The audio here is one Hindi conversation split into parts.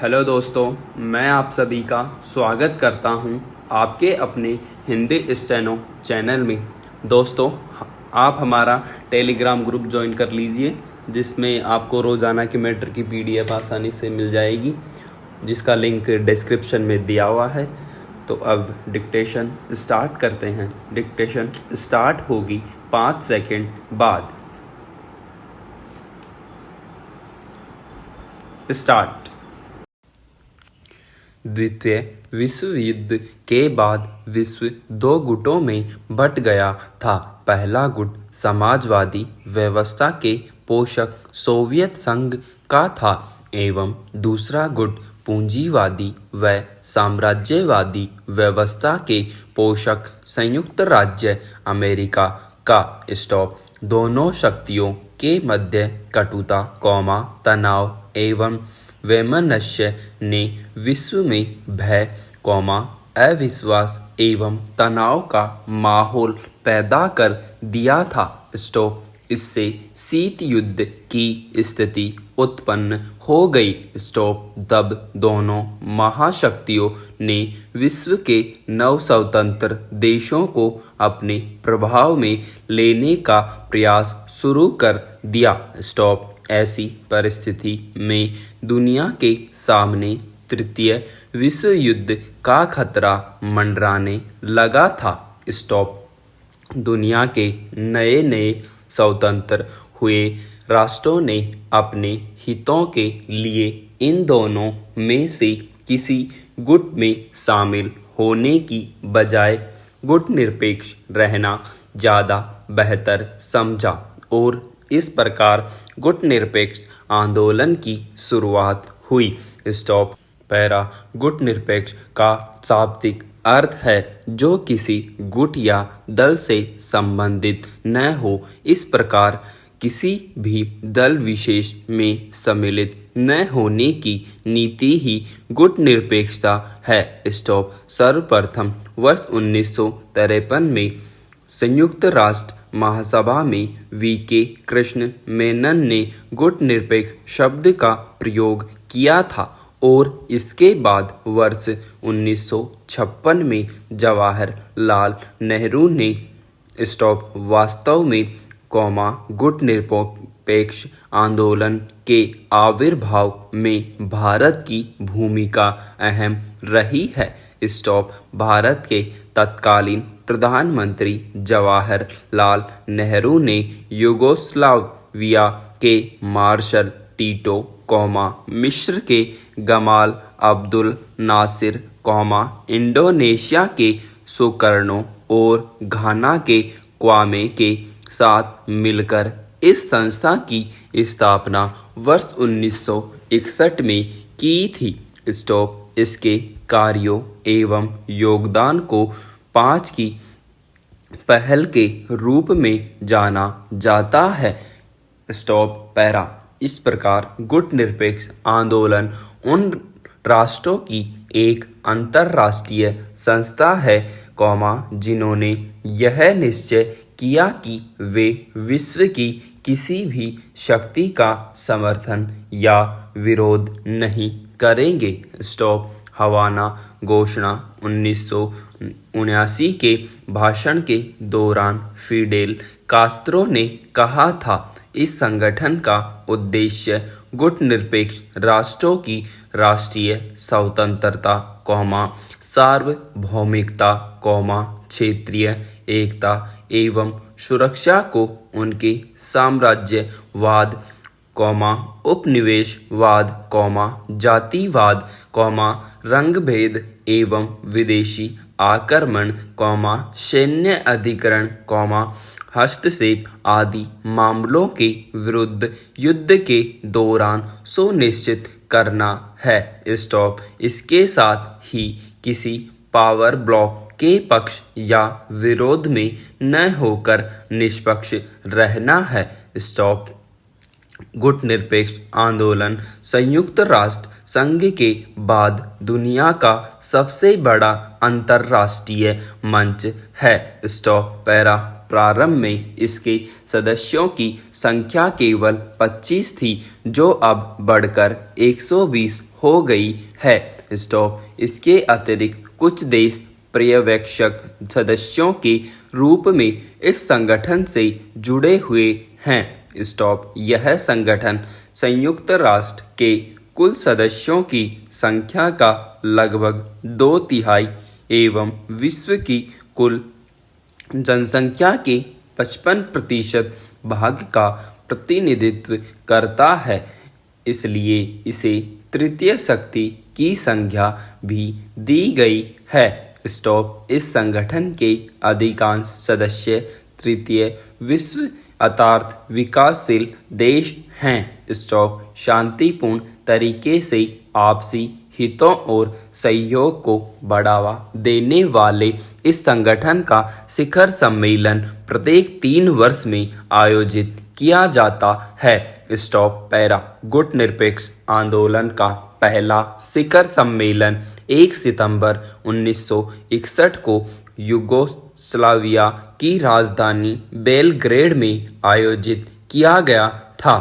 हेलो दोस्तों, मैं आप सभी का स्वागत करता हूं आपके अपने हिंदी स्टेनो चैनल में। दोस्तों, आप हमारा टेलीग्राम ग्रुप ज्वाइन कर लीजिए, जिसमें आपको रोज़ाना की मैटर की पीडीएफ आसानी से मिल जाएगी, जिसका लिंक डिस्क्रिप्शन में दिया हुआ है। तो अब डिक्टेशन स्टार्ट करते हैं। डिक्टेशन स्टार्ट होगी 5 सेकंड बाद। स्टार्ट। द्वितीय विश्व युद्ध के बाद विश्व दो गुटों में बंट गया था। पहला गुट समाजवादी व्यवस्था के पोषक सोवियत संघ का था एवं दूसरा गुट पूंजीवादी व साम्राज्यवादी व्यवस्था के पोषक संयुक्त राज्य अमेरिका का। स्टॉप। दोनों शक्तियों के मध्य कटुता, तनाव एवं वैमनस्य ने विश्व में भय, अविश्वास एवं तनाव का माहौल पैदा कर दिया था। स्टॉप। इससे शीत युद्ध की स्थिति उत्पन्न हो गई। स्टॉप। तब दोनों महाशक्तियों ने विश्व के नव-स्वतंत्र देशों को अपने प्रभाव में लेने का प्रयास शुरू कर दिया। स्टॉप। ऐसी परिस्थिति में दुनिया के सामने तृतीय विश्व युद्ध का खतरा मंडराने लगा था। स्टॉप। दुनिया के नए नए स्वतंत्र हुए राष्ट्रों ने अपने हितों के लिए इन दोनों में से किसी गुट में शामिल होने की बजाय गुट निरपेक्ष रहना ज़्यादा बेहतर समझा और इस प्रकार गुट निरपेक्ष आंदोलन की शुरुआत हुई। स्टॉप। पैरा। गुट निरपेक्ष का शाब्दिक अर्थ है जो किसी गुट या दल से संबंधित न हो। इस प्रकार किसी भी दल विशेष में सम्मिलित न होने की नीति ही गुट निरपेक्षता है। स्टॉप। सर्वप्रथम वर्ष 1953 में संयुक्त राष्ट्र महासभा में वी.के. कृष्ण मेनन ने गुट निरपेक्ष शब्द का प्रयोग किया था और इसके बाद वर्ष 1956 में जवाहरलाल नेहरू ने। स्टॉप। वास्तव में गुट निरपेक्ष आंदोलन के आविर्भाव में भारत की भूमिका अहम रही है। स्टॉप। भारत के तत्कालीन प्रधानमंत्री जवाहरलाल नेहरू ने यूगोस्लाविया के मार्शल टीटो, मिस्र के गमाल अब्दुल नासिर, इंडोनेशिया के सुकर्णो और घाना के क्वामे के साथ मिलकर इस संस्था की स्थापना वर्ष 1961 में की थी। स्टॉप। इसके कार्यों एवं योगदान को 5 की पहल के रूप में जाना जाता है। स्टॉप। पैरा। इस प्रकार गुट निरपेक्ष आंदोलन उन राष्ट्रों की एक अंतर्राष्ट्रीय संस्था है, जिन्होंने यह निश्चय किया कि वे विश्व की किसी भी शक्ति का समर्थन या विरोध नहीं करेंगे। स्टॉप। हवाना घोषणा 1979 के भाषण के दौरान फिडेल कास्त्रो ने कहा था, इस संगठन का उद्देश्य गुट निरपेक्ष राष्ट्रों की राष्ट्रीय स्वतंत्रता, सार्वभौमिकता, क्षेत्रीय एकता एवं सुरक्षा को उनके साम्राज्यवाद, उपनिवेशवाद, जातिवाद, रंगभेद एवं विदेशी आक्रमण, सैन्य अधिकरण, हस्तक्षेप आदि मामलों के विरुद्ध युद्ध के दौरान सुनिश्चित करना है। स्टॉप। इसके साथ ही किसी पावर ब्लॉक के पक्ष या विरोध में न होकर निष्पक्ष रहना है। स्टॉप। गुट निरपेक्ष आंदोलन संयुक्त राष्ट्र संघ के बाद दुनिया का सबसे बड़ा अंतर्राष्ट्रीय मंच है। स्टॉप। पैरा। प्रारंभ में इसके सदस्यों की संख्या केवल 25 थी, जो अब बढ़कर 120 हो गई है। स्टॉप। इसके अतिरिक्त कुछ देश पर्यवेक्षक सदस्यों के रूप में इस संगठन से जुड़े हुए हैं। स्टॉप। यह संगठन संयुक्त राष्ट्र के कुल सदस्यों की संख्या का लगभग 2/3 एवं विश्व की कुल जनसंख्या के 55% भाग का प्रतिनिधित्व करता है, इसलिए इसे तृतीय शक्ति की संज्ञा भी दी गई है। स्टॉप। इस संगठन के अधिकांश सदस्य तृतीय विश्व अर्थात विकासशील देश हैं। स्टॉप। शांतिपूर्ण तरीके से आपसी हितों और सहयोग को बढ़ावा देने वाले इस संगठन का शिखर सम्मेलन प्रत्येक 3 वर्ष में आयोजित किया जाता है। स्टॉप। पैरा। गुटनिरपेक्ष आंदोलन का पहला शिखर सम्मेलन 1 सितंबर 1961 को युगोस्लाविया की राजधानी बेलग्रेड में आयोजित किया गया था,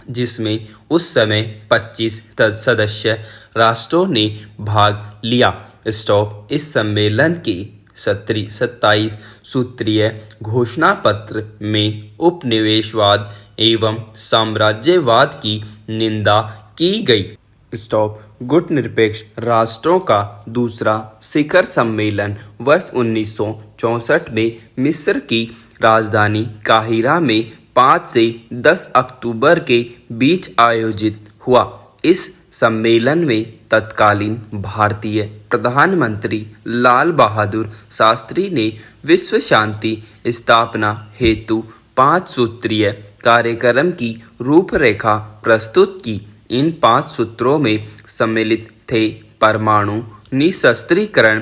जिसमें उस समय 25 सदस्य राष्ट्रों ने भाग लिया। स्टॉप। इस सम्मेलन के 27 सूत्रीय घोषणा पत्र में उपनिवेशवाद एवं साम्राज्यवाद की निंदा की गई। स्टॉप। गुटनिरपेक्ष राष्ट्रों का दूसरा शिखर सम्मेलन वर्ष 1964 में मिस्र की राजधानी काहिरा में 5 से 10 अक्टूबर के बीच आयोजित हुआ। इस सम्मेलन में तत्कालीन भारतीय प्रधानमंत्री लाल बहादुर शास्त्री ने विश्व शांति स्थापना हेतु 5 सूत्रीय कार्यक्रम की रूपरेखा प्रस्तुत की। इन 5 सूत्रों में सम्मिलित थे परमाणु निशस्त्रीकरण,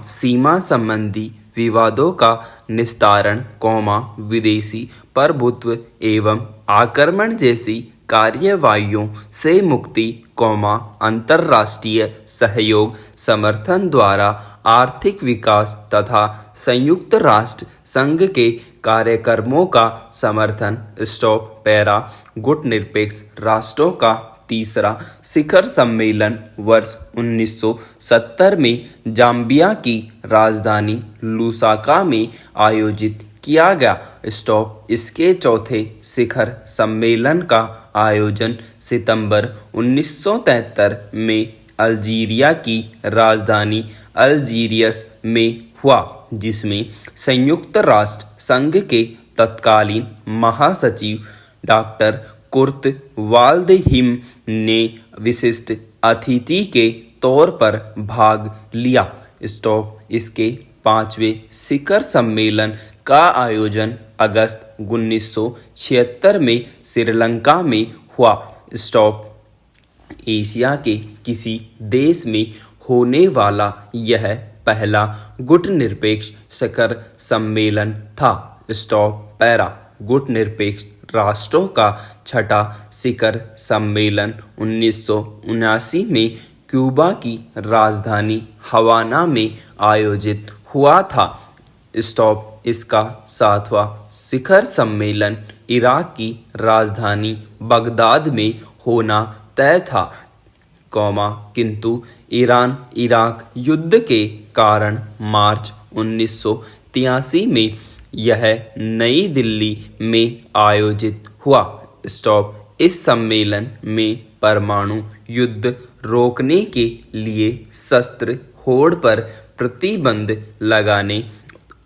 सीमा संबंधी विवादों का निस्तारण, विदेशी प्रभुत्व एवं आक्रमण जैसी कार्यवाहियों से मुक्ति, अंतर्राष्ट्रीय सहयोग समर्थन द्वारा आर्थिक विकास तथा संयुक्त राष्ट्र संघ के कार्यक्रमों का समर्थन। स्टॉप। पैरा। गुटनिरपेक्ष राष्ट्रों का तीसरा शिखर सम्मेलन वर्ष 1970 में जाम्बिया की राजधानी लुसाका में आयोजित किया गया। स्टॉप। इसके चौथे शिखर सम्मेलन का आयोजन सितंबर 1973 में अल्जीरिया की राजधानी अल्जीरियस में हुआ, जिसमें संयुक्त राष्ट्र संघ के तत्कालीन महासचिव डॉक्टर कुर्ट वाल्डहिम ने विशिष्ट अतिथि के तौर पर भाग लिया। स्टॉप। इसके 5वें शिखर सम्मेलन का आयोजन अगस्त 1976 में श्रीलंका में हुआ। स्टॉप। एशिया के किसी देश में होने वाला यह पहला गुटनिरपेक्ष शिखर सम्मेलन था। स्टॉप। पैरा। गुटनिरपेक्ष राष्ट्रों का छठा शिखर सम्मेलन 1979 में क्यूबा की राजधानी हवाना में आयोजित हुआ था। स्टॉप। इसका 7वां शिखर सम्मेलन इराक की राजधानी बगदाद में होना तय था, किंतु ईरान इराक युद्ध के कारण मार्च 1983 में यह नई दिल्ली में आयोजित हुआ। स्टॉप। इस सम्मेलन में परमाणु युद्ध रोकने के लिए शस्त्र होड़ पर प्रतिबंध लगाने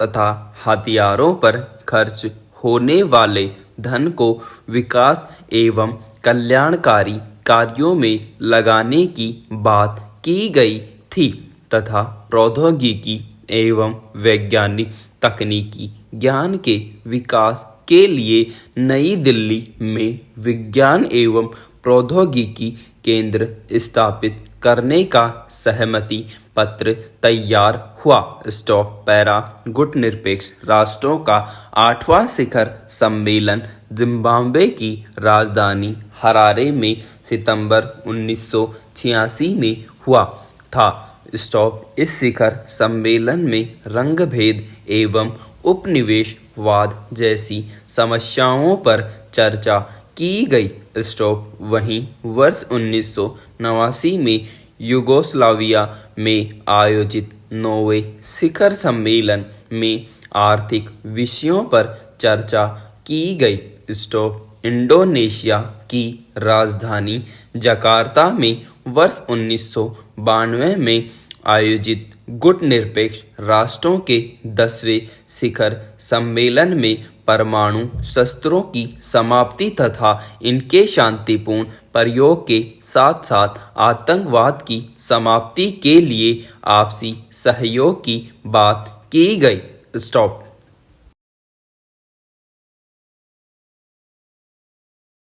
तथा हथियारों पर खर्च होने वाले धन को विकास एवं कल्याणकारी कार्यों में लगाने की बात की गई थी तथा प्रौद्योगिकी एवं वैज्ञानिक तकनीकी ज्ञान के विकास के लिए नई दिल्ली में विज्ञान एवं प्रौद्योगिकी केंद्र स्थापित करने का सहमति पत्र तैयार हुआ। स्टॉप। पैरा। गुटनिरपेक्ष राष्ट्रों का 8वां शिखर सम्मेलन जिम्बाब्वे की राजधानी हरारे में सितंबर 1986 में हुआ था। स्टॉप। इस शिखर सम्मेलन में रंगभेद एवं उपनिवेशवाद जैसी समस्याओं पर चर्चा की गई। स्टॉप। वहीं वर्ष 1989 में यूगोस्लाविया में आयोजित 9वें शिखर सम्मेलन में आर्थिक विषयों पर चर्चा की गई। स्टॉप। इंडोनेशिया की राजधानी जकार्ता में वर्ष 1992 में आयोजित गुटनिरपेक्ष राष्ट्रों के 10वें शिखर सम्मेलन में परमाणु शस्त्रों की समाप्ति तथा इनके शांतिपूर्ण प्रयोग के साथ साथ आतंकवाद की समाप्ति के लिए आपसी सहयोग की बात की गई। स्टॉप।